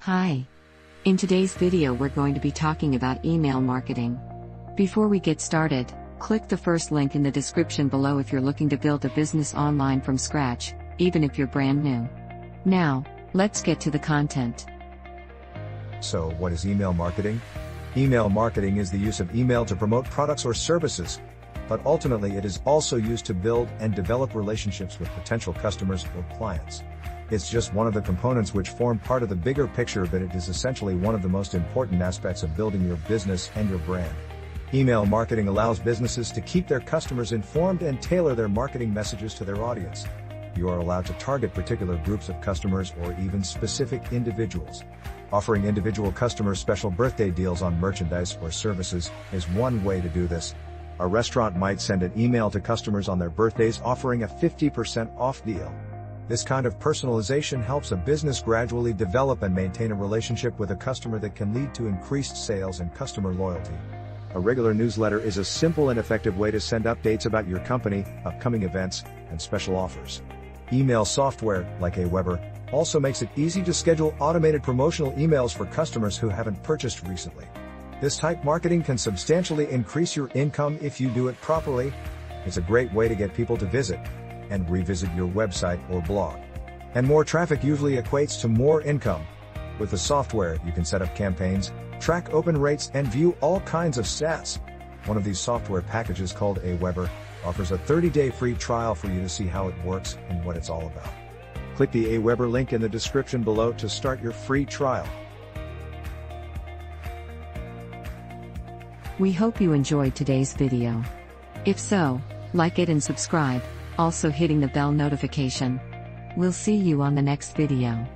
Hi. In today's video we're going to be talking about email marketing. Before we get started, click the first link in the description below if you're looking to build a business online from scratch, even if you're brand new. Now, let's get to the content. So, what is email marketing? Email marketing is the use of email to promote products or services, but ultimately it is also used to build and develop relationships with potential customers or clients. It's just one of the components which form part of the bigger picture, but it is essentially one of the most important aspects of building your business and your brand. Email marketing allows businesses to keep their customers informed and tailor their marketing messages to their audience. You are allowed to target particular groups of customers or even specific individuals. Offering individual customers special birthday deals on merchandise or services is one way to do this. A restaurant might send an email to customers on their birthdays offering a 50% off deal. This kind of personalization helps a business gradually develop and maintain a relationship with a customer that can lead to increased sales and customer loyalty. A regular newsletter is a simple and effective way to send updates about your company, upcoming events, and special offers. Email software, like Aweber, also makes it easy to schedule automated promotional emails for customers who haven't purchased recently. This type marketing can substantially increase your income if you do it properly. It's a great way to get people to visit and revisit your website or blog. And more traffic usually equates to more income. With the software, you can set up campaigns, track open rates, and view all kinds of stats. One of these software packages, called Aweber, offers a 30-day free trial for you to see how it works and what it's all about. Click the Aweber link in the description below to start your free trial. We hope you enjoyed today's video. If so, like it and subscribe, also hitting the bell notification. We'll see you on the next video.